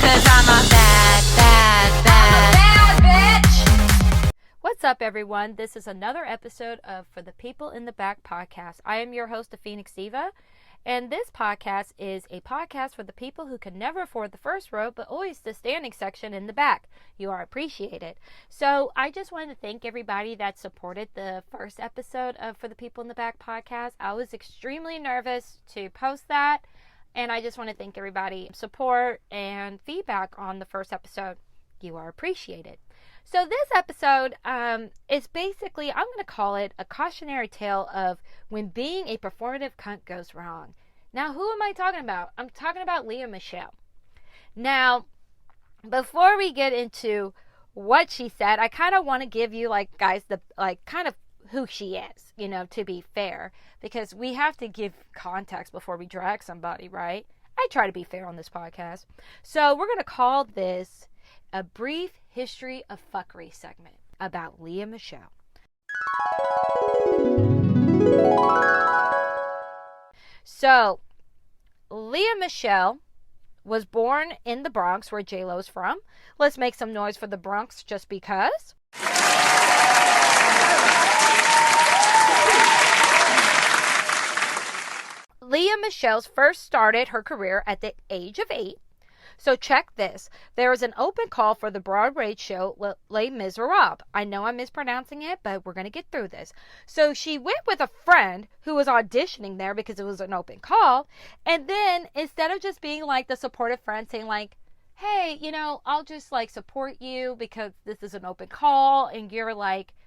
'cause I'm a bad, bad, bad, bad bitch. What's up, everyone? This is another episode of For the People in the Back podcast. I am your host, Phoenix Diva, and this podcast is a podcast for the people who can never afford the first row, but always the standing section in the back. You are appreciated. So I just wanted to thank everybody that supported the first episode of For the People in the Back podcast. I was extremely nervous to post that, and I just want to thank everybody support and feedback on the first episode. You are appreciated. So this episode is basically, I'm going to call it a cautionary tale of when being a performative cunt goes wrong. Now, who am I talking about? I'm talking about Lea Michele. Now, before we get into what she said, I kind of want to give you, guys, kind of who she is, to be fair, because we have to give context before we drag somebody, right? I try to be fair on this podcast. So we're going to call this a brief history of fuckery segment about Lea Michele. So, Lea Michele was born in the Bronx, where J-Lo's from. Let's make some noise for the Bronx just because. Lea Michele first started her career at the age of 8. So check this. There was an open call for the Broadway show Les Miserables. I know I'm mispronouncing it, but we're going to get through this. So she went with a friend who was auditioning there because it was an open call. And then instead of just being like the supportive friend saying like, hey, I'll just support you because this is an open call and you're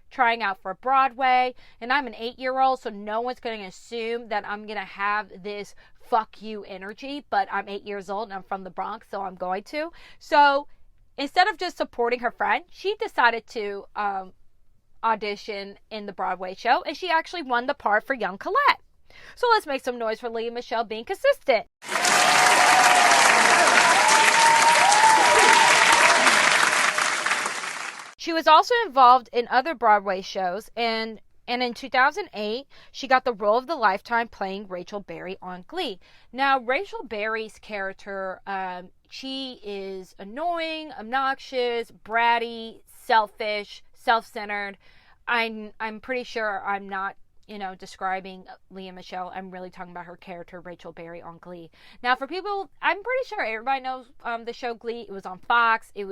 trying out for Broadway and I'm an 8-year-old, so no one's going to assume that I'm going to have this fuck you energy, but I'm 8 years old and I'm from the Bronx, so I'm going to. So instead of just supporting her friend, she decided to audition in the Broadway show, and she actually won the part for young Colette. So let's make some noise for Lea Michele being consistent. She was also involved in other Broadway shows, and in 2008, she got the role of the lifetime playing Rachel Berry on Glee. Now, Rachel Berry's character, she is annoying, obnoxious, bratty, selfish, self-centered. I'm pretty sure I'm not, describing Lea Michele. I'm really talking about her character, Rachel Berry, on Glee. Now, for people, I'm pretty sure everybody knows the show Glee. It was on Fox. It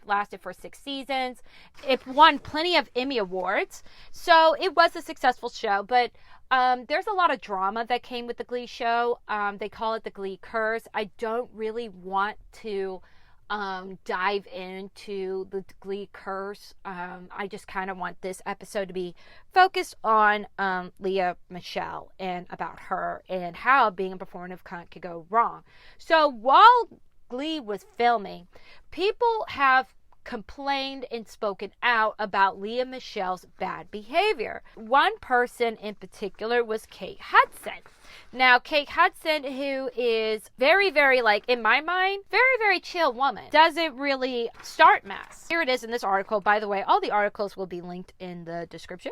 lasted for 6 seasons. It won plenty of Emmy Awards. So it was a successful show, but there's a lot of drama that came with the Glee show. They call it the Glee curse. I don't really want to dive into the Glee curse. I just kind of want this episode to be focused on Lea Michele and about her and how being a performative cunt could go wrong. So while Glee was filming, people have complained and spoken out about Lea Michele's bad behavior. One person in particular was Kate Hudson. Now, Kate Hudson, who is very, very, in my mind, very, very chill woman, doesn't really start mess. Here it is in this article. By the way, all the articles will be linked in the description.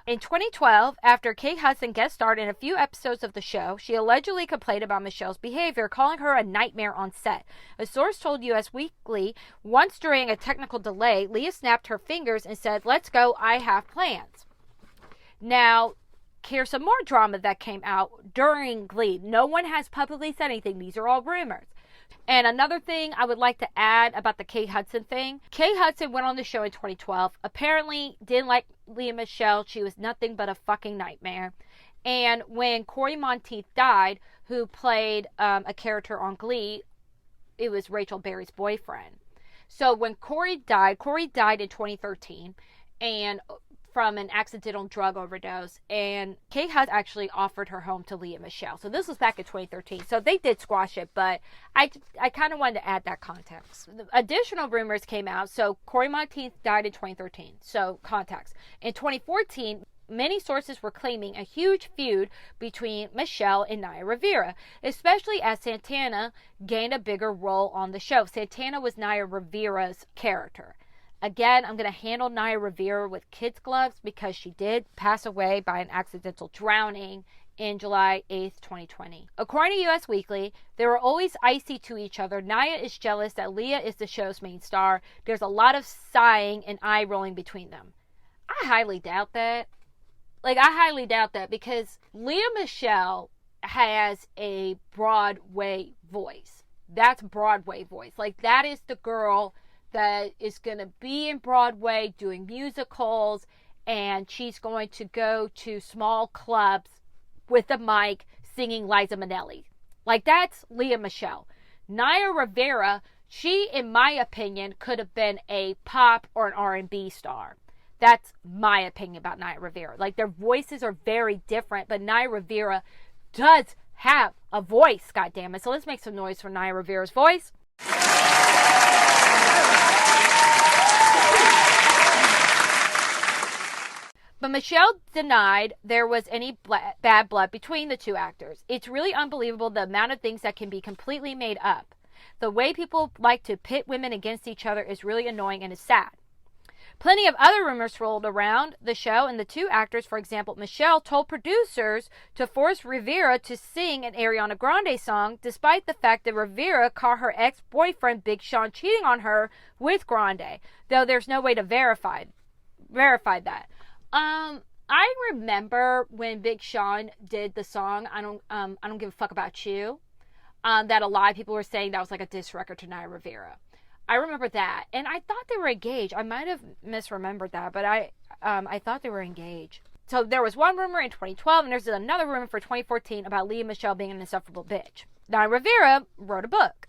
In 2012, after Kate Hudson guest starred in a few episodes of the show, she allegedly complained about Michele's behavior, calling her a nightmare on set. A source told US Weekly, once during a technical delay, Lea snapped her fingers and said, "Let's go, I have plans." Now, here's some more drama that came out during Glee. No one has publicly said anything. These are all rumors. And another thing I would like to add about the Kate Hudson thing. Kate Hudson went on the show in 2012. Apparently didn't like Lea Michele. She was nothing but a fucking nightmare. And when Corey Monteith died, who played a character on Glee, it was Rachel Berry's boyfriend. So when Corey died in 2013. And from an accidental drug overdose, and Kate Hudson actually offered her home to Lea Michele. So this was back in 2013. So they did squash it, but I kind of wanted to add that context. Additional rumors came out. So Corey Monteith died in 2013. So context. In 2014, many sources were claiming a huge feud between Michele and Naya Riveria, especially as Santana gained a bigger role on the show. Santana was Naya Rivera's character. Again, I'm going to handle Naya Riveria with kids' gloves because she did pass away by an accidental drowning in July 8th, 2020. According to US Weekly, they were always icy to each other. Naya is jealous that Lea is the show's main star. There's a lot of sighing and eye rolling between them. I highly doubt that. I highly doubt that because Lea Michele has a Broadway voice. That's Broadway voice. That is the girl that is going to be in Broadway doing musicals, and she's going to go to small clubs with a mic singing Liza Minnelli. That's Lea Michele. Naya Riveria, she, in my opinion, could have been a pop or an R&B star. That's my opinion about Naya Riveria. Their voices are very different, but Naya Riveria does have a voice, goddammit. So let's make some noise for Naya Rivera's voice. But Michele denied there was any bad blood between the two actors. It's really unbelievable the amount of things that can be completely made up. The way people like to pit women against each other is really annoying and is sad. Plenty of other rumors rolled around the show, and the two actors, for example, Michele told producers to force Riveria to sing an Ariana Grande song, despite the fact that Riveria caught her ex-boyfriend Big Sean cheating on her with Grande, though there's no way to verify that. I remember when Big Sean did the song I don't give a fuck about you, that a lot of people were saying that was a diss record to Naya Riveria. I remember that, and I thought they were engaged. I might have misremembered that, but I thought they were engaged. So there was one rumor in 2012, and there's another rumor for 2014 about Lea Michele being an insufferable bitch. Naya Riveria wrote a book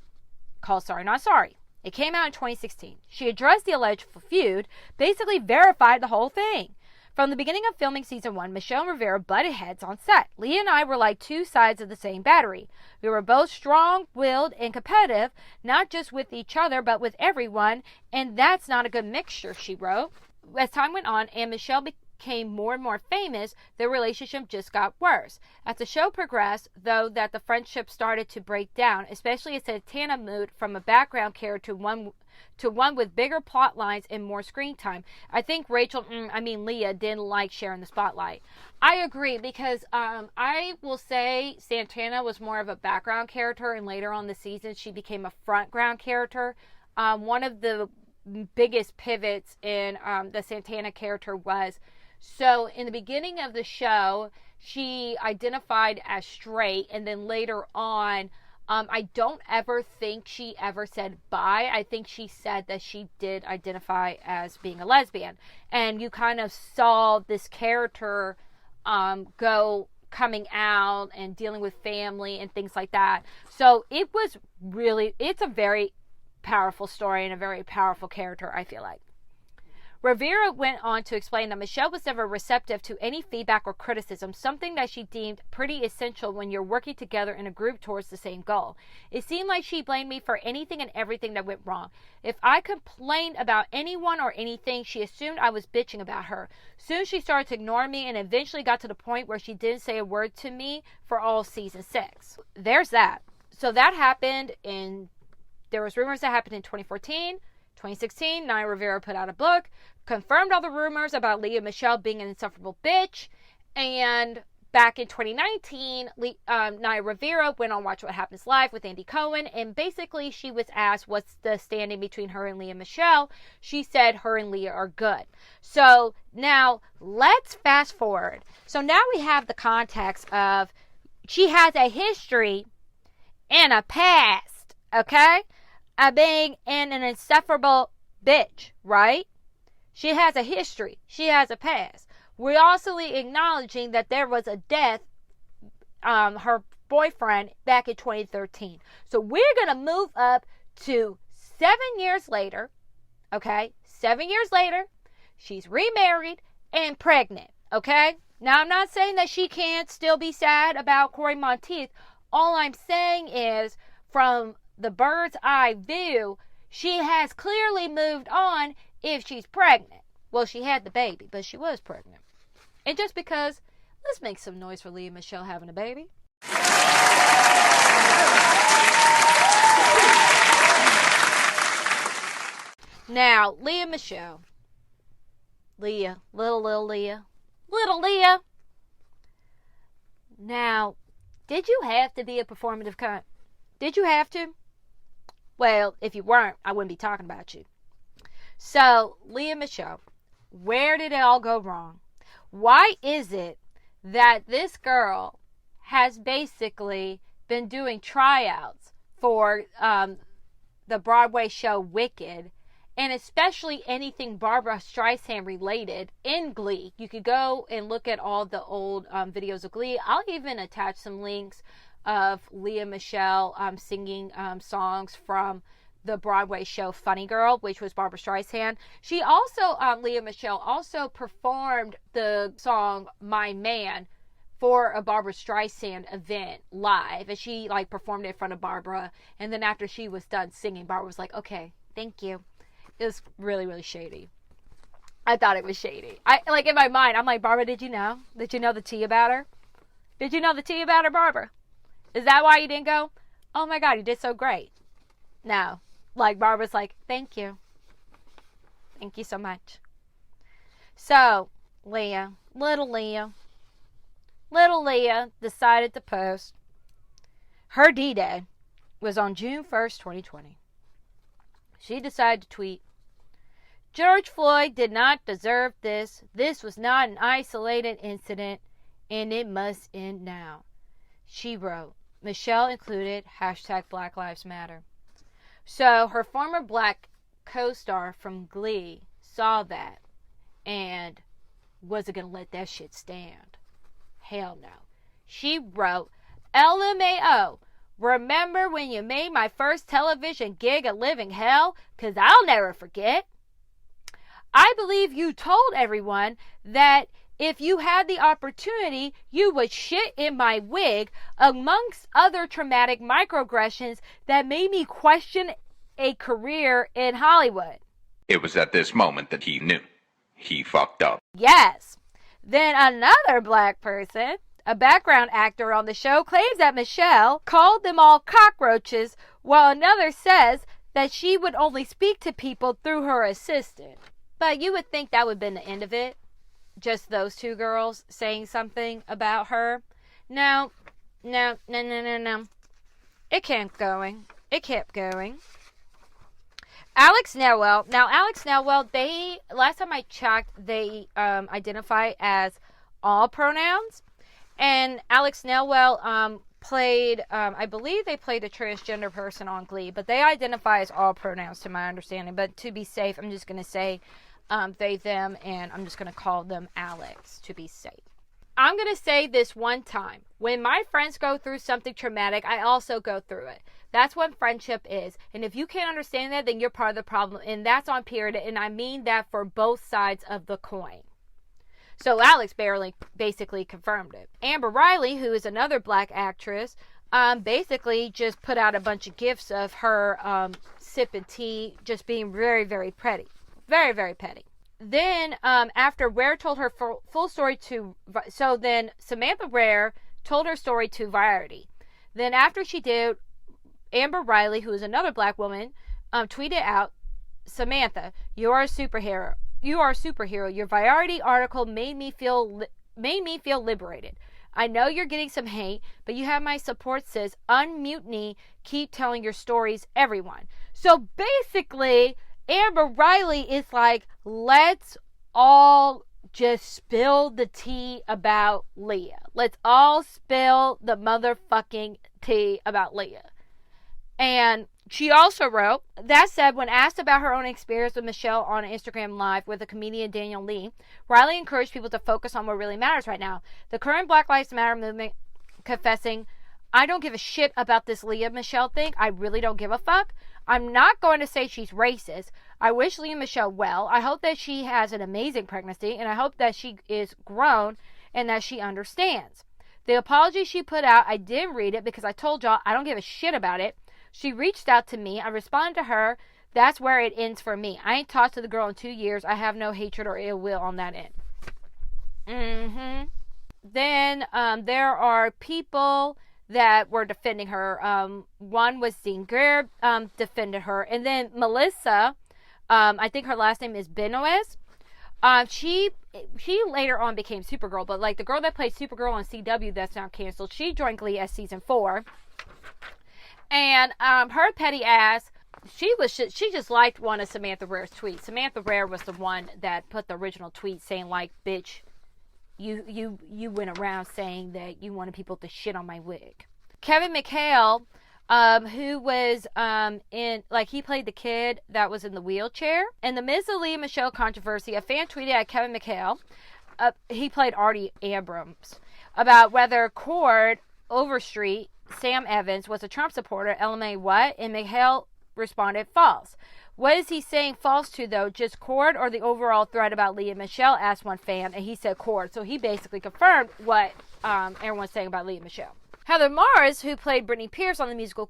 called Sorry Not Sorry. It came out in 2016. She addressed the alleged feud, basically verified the whole thing. From the beginning of filming season 1, Michele and Riveria butted heads on set. Lea and I were like two sides of the same battery. We were both strong-willed and competitive, not just with each other, but with everyone, and that's not a good mixture, she wrote. As time went on and Michele became more and more famous, their relationship just got worse. As the show progressed, though, that the friendship started to break down, especially as Santana moved from a background character to one with bigger plot lines and more screen time. I think Lea didn't like sharing the spotlight. I agree, because I will say Santana was more of a background character, and later on the season she became a frontground character. One of the biggest pivots in the Santana character was, so in the beginning of the show, she identified as straight, and then later on, I don't ever think she ever said bi. I think she said that she did identify as being a lesbian. And you kind of saw this character go coming out and dealing with family and things like that. So it's a very powerful story and a very powerful character, I feel like. Riveria went on to explain that Michele was never receptive to any feedback or criticism, something that she deemed pretty essential when you're working together in a group towards the same goal. It seemed like she blamed me for anything and everything that went wrong. If I complained about anyone or anything, she assumed I was bitching about her. Soon she started to ignore me and eventually got to the point where she didn't say a word to me for all season 6. There's that. So that happened there was rumors that happened in 2014. 2016, Naya Riveria put out a book, confirmed all the rumors about Lea Michele being an insufferable bitch, and back in 2019, Naya Riveria went on Watch What Happens Live with Andy Cohen, and basically she was asked what's the standing between her and Lea Michele. She said her and Lea are good. So now let's fast forward. So now we have the context of she has a history and a past, okay? Of being an insufferable bitch, right? She has a history. She has a past. We're also acknowledging that there was a death, her boyfriend, back in 2013. So we're going to move up to 7 years later, okay? 7 years later, she's remarried and pregnant, okay? Now, I'm not saying that she can't still be sad about Corey Monteith. All I'm saying is, from the bird's eye view, she has clearly moved on if she's pregnant. Well, she had the baby, but she was pregnant. And just because, let's make some noise for Lea Michele having a baby. Now, Lea Michele. Little Lea. Now, did you have to be a performative cunt? Did you have to? Well, if you weren't, I wouldn't be talking about you. So, Lea Michele, where did it all go wrong? Why is it that this girl has basically been doing tryouts for the Broadway show Wicked, and especially anything Barbara Streisand related in Glee? You could go and look at all the old videos of Glee. I'll even attach some links of Lea Michele singing songs from the Broadway show Funny Girl, which was Barbara Streisand. She also, Lea Michele, also performed the song My Man for a Barbara Streisand event live, and she like performed it in front of Barbara, and then after she was done singing, Barbara was like, okay, thank you. It was really, really shady. I thought it was shady. I like, in my mind, I'm like, Barbara, did you know? Did you know the tea about her? Did you know the tea about her, Barbara? Is that why you didn't go? Oh my God, you did so great. No. Like, Barbara's like, thank you. Thank you so much. So, little Lea decided to post. Her D-Day was on June 1st, 2020. She decided to tweet, George Floyd did not deserve this. This was not an isolated incident, and it must end now. She wrote, Michelle included, hashtag Black Lives Matter. So her former black co-star from Glee saw that and wasn't going to let that shit stand. Hell no. She wrote, LMAO, remember when you made my first television gig a living hell? 'Cause I'll never forget. I believe you told everyone that if you had the opportunity, you would shit in my wig, amongst other traumatic microaggressions that made me question a career in Hollywood. It was at this moment that he knew. He fucked up. Yes. Then another black person, a background actor on the show, claims that Michelle called them all cockroaches, while another says that she would only speak to people through her assistant. But you would think that would have been the end of it. Just those two girls saying something about her. No. It kept going. Alex Newell. Now, Alex Newell, last time I checked, they identify as all pronouns. And Alex Newell played, I believe they played a transgender person on Glee, but they identify as all pronouns to my understanding. But to be safe, I'm just going to say they, them, and I'm just going to call them Alex to be safe. I'm going to say this one time. When my friends go through something traumatic, I also go through it. That's what friendship is. And if you can't understand that, then you're part of the problem. And that's on period. And I mean that for both sides of the coin. So Alex basically confirmed it. Amber Riley, who is another black actress, basically just put out a bunch of gifs of her sipping tea, just being very, very petty. Very, very petty. Then after Ware told her full story then Samantha Ware told her story to Variety. Then after she did, Amber Riley, who is another black woman, tweeted out, Samantha, you are a superhero. You are a superhero. Your Variety article made me feel liberated. I know you're getting some hate, but you have my support, sis. Unmutiny. Keep telling your stories, everyone. So basically, Amber Riley is like, let's all just spill the tea about Lea. Let's all spill the motherfucking tea about Lea. And she also wrote, that said, when asked about her own experience with Michelle on Instagram Live with the comedian Daniel Lee, Riley encouraged people to focus on what really matters right now. The current Black Lives Matter movement, confessing, I don't give a shit about this Lea Michele thing. I really don't give a fuck. I'm not going to say she's racist. I wish Lea Michele well. I hope that she has an amazing pregnancy, and I hope that she is grown and that she understands. The apology she put out, I didn't read it because I told y'all I don't give a shit about it. She reached out to me. I responded to her. That's where it ends for me. I ain't talked to the girl in 2 years. I have no hatred or ill will on that end. Then there are people that were defending her. One was Dean Greer defended her. And then Melissa, I think her last name is Benoist, She later on became Supergirl, but like the girl that played Supergirl on CW that's now canceled, she joined Glee as season 4. And her petty ass, she just liked one of Samantha Rare's tweets. Samantha Rare was the one that put the original tweet saying like, bitch, you went around saying that you wanted people to shit on my wig. Kevin McHale, who was he played the kid that was in the wheelchair. In the Ms. Lea Michele controversy, a fan tweeted at Kevin McHale, he played Artie Abrams, about whether Cord Overstreet, Sam Evans, was a Trump supporter. LMA what? And McHale responded, false. What is he saying false to, though? Just Cord or the overall threat about Lea Michele? Asked one fan, and he said Cord. So he basically confirmed what everyone's saying about Lea Michele. Heather Morris, who played Britney Spears on the musical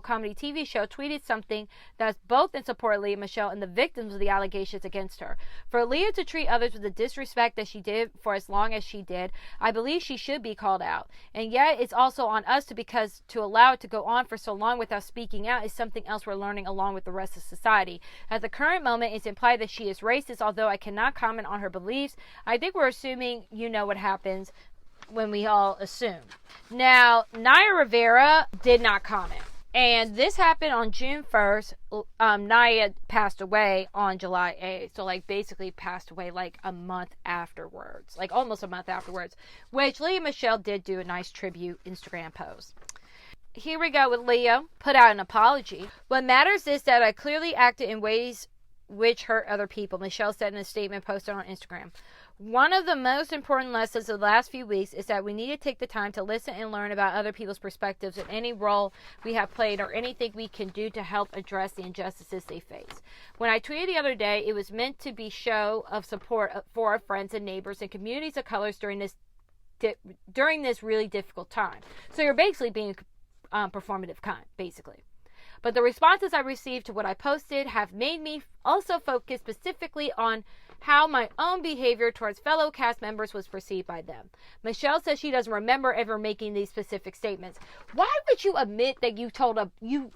comedy TV show, tweeted something that's both in support of Lea Michele and the victims of the allegations against her. For Lea to treat others with the disrespect that she did for as long as she did, I believe she should be called out. And yet it's also on us because to allow it to go on for so long without speaking out is something else we're learning along with the rest of society. At the current moment, it's implied that she is racist, although I cannot comment on her beliefs. I think we're assuming you know what happens when we all assume. Now, Naya Riveria did not comment. And this happened on June 1st. Naya passed away on July 8th. So, like, basically passed away, like, a month afterwards. Like, almost a month afterwards. Which Lea Michele did do a nice tribute Instagram post. Here we go with Lea. Put out an apology. What matters is that I clearly acted in ways which hurt other people, Michelle said in a statement posted on Instagram. One of the most important lessons of the last few weeks is that we need to take the time to listen and learn about other people's perspectives in any role we have played or anything we can do to help address the injustices they face. When I tweeted the other day, it was meant to be show of support for our friends and neighbors and communities of colors during this really difficult time. So you're basically being performative cunt, basically. But the responses I received to what I posted have made me also focus specifically on how my own behavior towards fellow cast members was perceived by them. Michelle says she doesn't remember ever making these specific statements. Why would you admit that you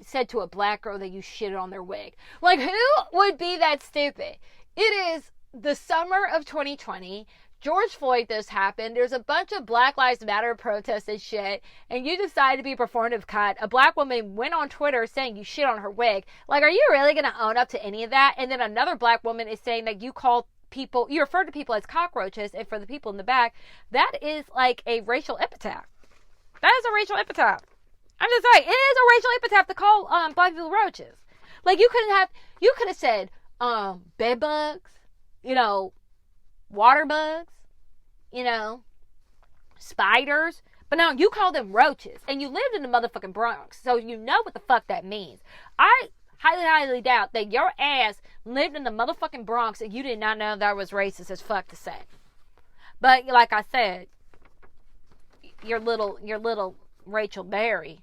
said to a black girl that you shitted on their wig? Like, who would be that stupid? It is the summer of 2020. George Floyd, this happened. There's a bunch of Black Lives Matter protests and shit, and you decide to be a performative cunt. A black woman went on Twitter saying you shit on her wig. Like, are you really going to own up to any of that? And then another black woman is saying that you refer to people as cockroaches, and for the people in the back, that is like a racial epitaph. That is a racial epitaph. I'm just saying, it is a racial epitaph to call black people roaches. Like, you could have said bed bugs, water bugs, spiders. But no, you call them roaches. And you lived in the motherfucking Bronx. So you know what the fuck that means. I highly doubt that your ass lived in the motherfucking Bronx and you did not know that was racist as fuck to say. But like I said, your little Rachel Berry,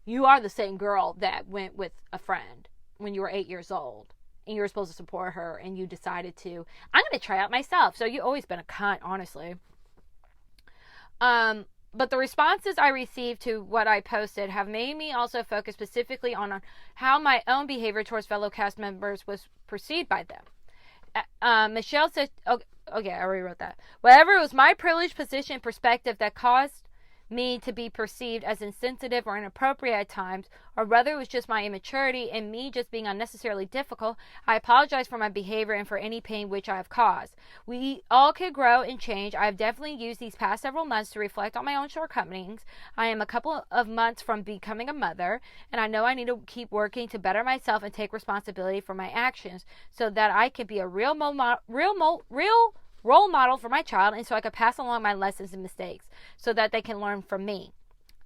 you are the same girl that went with a friend when you were 8 years old. And you were supposed to support her, and you decided to, I'm going to try out myself. So you've always been a cunt, honestly. But the responses I received to what I posted have made me also focus specifically on how my own behavior towards fellow cast members was perceived by them. Michelle said, okay, I already wrote that. Whatever it was my privileged position and perspective that caused me to be perceived as insensitive or inappropriate at times, or whether it was just my immaturity and me just being unnecessarily difficult, I apologize for my behavior and for any pain which I have caused. We all could grow and change. I have definitely used these past several months to reflect on my own shortcomings. I am a couple of months from becoming a mother, and I know I need to keep working to better myself and take responsibility for my actions so that I can be a real role model for my child, and so I could pass along my lessons and mistakes so that they can learn from me.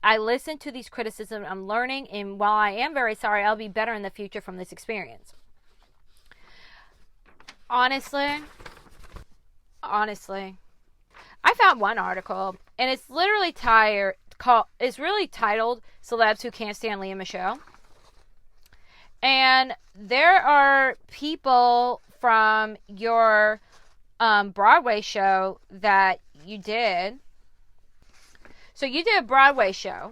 I listen to these criticisms I'm learning, and while I am very sorry, I'll be better in the future from this experience. Honestly, I found one article, and it's literally titled Celebs Who Can't Stand Lea Michele. And there are people from your Broadway show that you did. So you did a Broadway show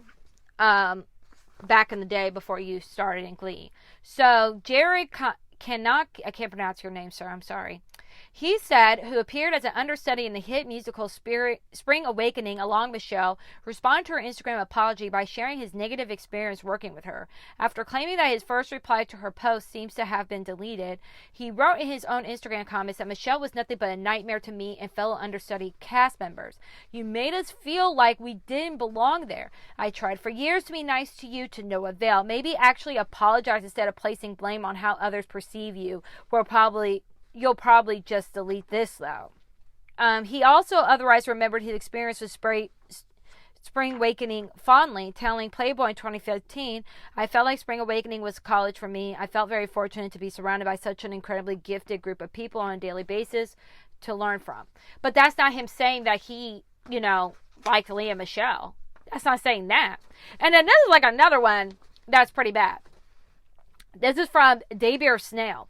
back in the day before you started in Glee. So Jerry I can't pronounce your name, sir. I'm sorry. He said, who appeared as an understudy in the hit musical Spring Awakening along Michelle, responded to her Instagram apology by sharing his negative experience working with her. After claiming that his first reply to her post seems to have been deleted, he wrote in his own Instagram comments that Michelle was nothing but a nightmare to me and fellow understudy cast members. You made us feel like we didn't belong there. I tried for years to be nice to you to no avail. Maybe actually apologize instead of placing blame on how others perceive you. You'll probably just delete this, though. He also otherwise remembered his experience with Spring Awakening fondly, telling Playboy in 2015, I felt like Spring Awakening was college for me. I felt very fortunate to be surrounded by such an incredibly gifted group of people on a daily basis to learn from. But that's not him saying that he, liked Lea Michele. That's not saying that. And then this is another one that's pretty bad. This is from Dabeer Snell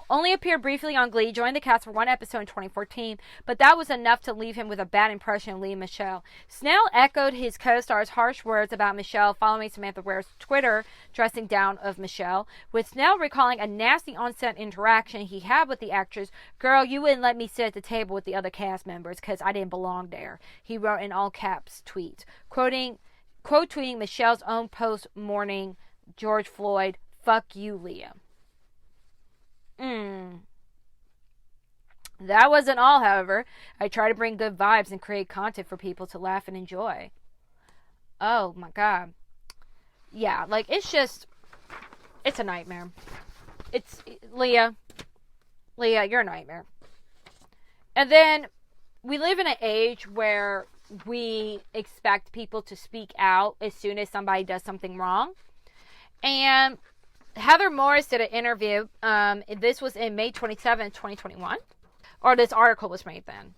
only appeared briefly on Glee, joined the cast for one episode in 2014, but that was enough to leave him with a bad impression of Lea Michele. Snell echoed his co-star's harsh words about Michelle following Samantha Ware's Twitter dressing down of Michelle, with Snell recalling a nasty on-set interaction he had with the actress. Girl, you wouldn't let me sit at the table with the other cast members because I didn't belong there, he wrote in all caps tweets, quote-tweeting Michelle's own post-morning George Floyd, fuck you, Lea. That wasn't all, however. I try to bring good vibes and create content for people to laugh and enjoy. Oh my god. Yeah, it's a nightmare. It's Lea, you're a nightmare. And then we live in an age where we expect people to speak out as soon as somebody does something wrong. And Heather Morris did an interview. This was in May 27, 2021. Or this article was made then.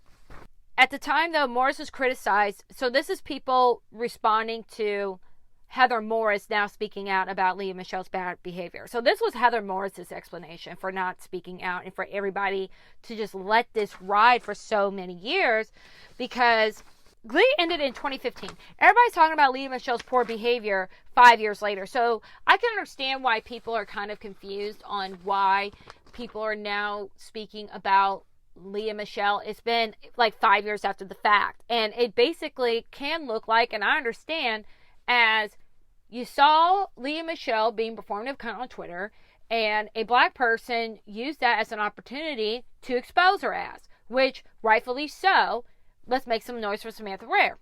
At the time, though, Morris was criticized. So this is people responding to Heather Morris now speaking out about Lea Michele's bad behavior. So this was Heather Morris's explanation for not speaking out and for everybody to just let this ride for so many years, because Glee ended in 2015. Everybody's talking about Lea Michele's poor behavior 5 years later. So I can understand why people are kind of confused on why people are now speaking about Lea Michele. It's been 5 years after the fact. And it basically can look like, and I understand, as you saw Lea Michele being performative cunt on Twitter, and a black person used that as an opportunity to expose her ass, which rightfully so. Let's make some noise for Samantha Ware.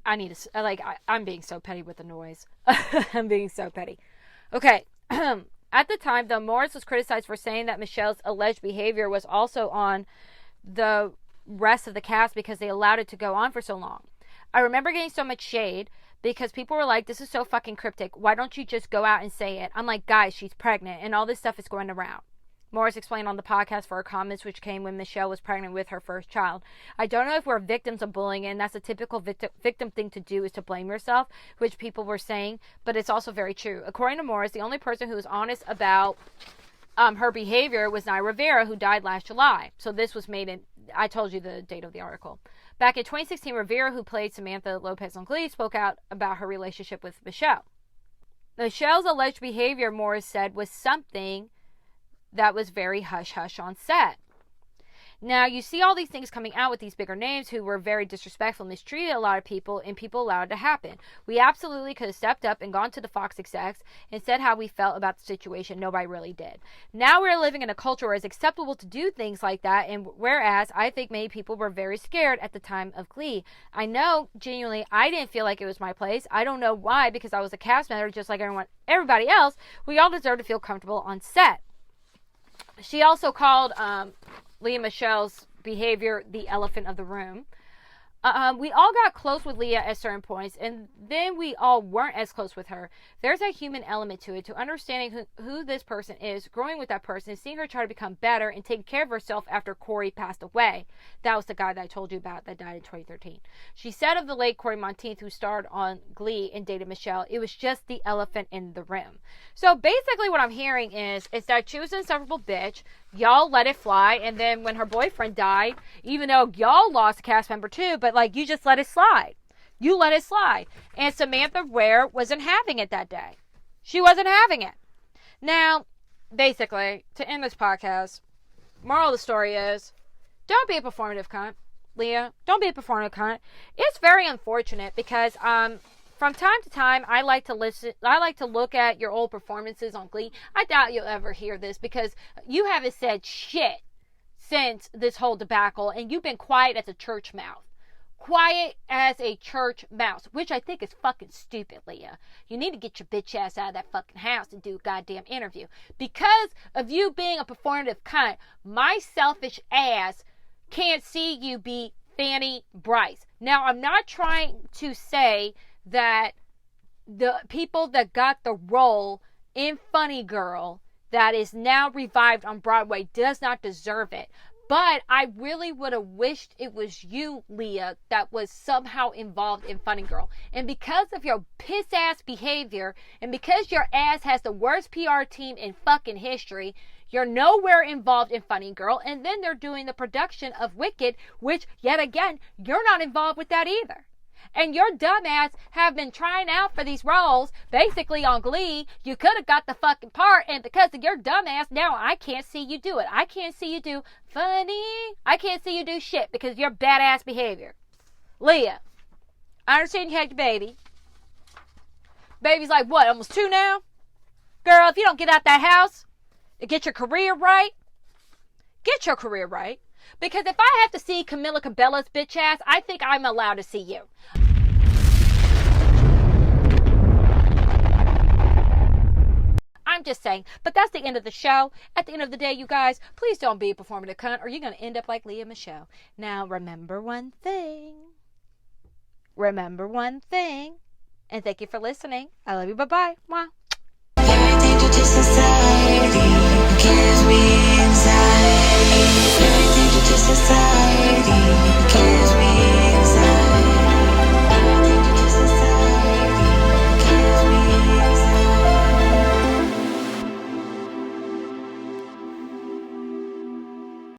I'm being so petty with the noise. I'm being so petty. Okay. At the time, though, Morris was criticized for saying that Michelle's alleged behavior was also on the rest of the cast because they allowed it to go on for so long. I remember getting so much shade because people were like, this is so fucking cryptic. Why don't you just go out and say it? I'm like, guys, she's pregnant and all this stuff is going around. Morris explained on the podcast for her comments, which came when Michelle was pregnant with her first child. I don't know if we're victims of bullying, and that's a typical victim thing to do, is to blame yourself, which people were saying, but it's also very true. According to Morris, the only person who was honest about her behavior was Naya Riveria, who died last July. So this was made in, I told you the date of the article. Back in 2016, Riveria, who played Samantha Lopez on Glee, spoke out about her relationship with Michelle. Michelle's alleged behavior, Morris said, was something that was very hush-hush on set. Now, you see all these things coming out with these bigger names who were very disrespectful and mistreated a lot of people, and people allowed it to happen. We absolutely could have stepped up and gone to the Fox execs and said how we felt about the situation. Nobody really did. Now we're living in a culture where it's acceptable to do things like that, and whereas I think many people were very scared at the time of Glee. I know, genuinely, I didn't feel like it was my place. I don't know why, because I was a cast member just like everybody else. We all deserve to feel comfortable on set. She also called Lea Michele's behavior the elephant of the room. We all got close with Lea at certain points, and then we all weren't as close with her. There's a human element to it, to understanding who this person is, growing with that person, seeing her try to become better, and taking care of herself after Corey passed away. That was the guy that I told you about that died in 2013. She said of the late Corey Monteith, who starred on Glee and dated Michelle, it was just the elephant in the room. So basically what I'm hearing is that she was an insufferable bitch. Y'all let it fly, and then when her boyfriend died, even though y'all lost a cast member too, but you just let it slide. You let it slide. And Samantha Ware wasn't having it that day. She wasn't having it. Now, basically, to end this podcast, moral of the story is, don't be a performative cunt. Leah, don't be a performative cunt. It's very unfortunate because from time to time I like to look at your old performances on Glee. I doubt you'll ever hear this because you haven't said shit since this whole debacle, and you've been quiet as a church mouse. Quiet as a church mouse, which I think is fucking stupid, Leah. You need to get your bitch ass out of that fucking house and do a goddamn interview. Because of you being a performative cunt, my selfish ass can't see you be Fanny Bryce. Now, I'm not trying to say that the people that got the role in Funny Girl that is now revived on Broadway does not deserve it. But I really would have wished it was you, Leah, that was somehow involved in Funny Girl. And because of your piss-ass behavior, and because your ass has the worst PR team in fucking history, you're nowhere involved in Funny Girl. And then they're doing the production of Wicked, which, yet again, you're not involved with that either. And your dumbass have been trying out for these roles, basically on Glee. You could have got the fucking part, and because of your dumbass, now I can't see you do it. I can't see you do funny. I can't see you do shit because of your badass behavior. Leah, I understand you had your baby. Baby's like, what, almost 2 now? Girl, if you don't get out that house and get your career right, get your career right. Because if I have to see Camila Cabello's bitch ass, I think I'm allowed to see you. I'm just saying. But that's the end of the show. At the end of the day, you guys, please don't be a performative cunt or you're going to end up like Lea Michele. Now, remember one thing. Remember one thing. And thank you for listening. I love you. Bye-bye. Mwah. Everything to society gives me anxiety. Everything to society.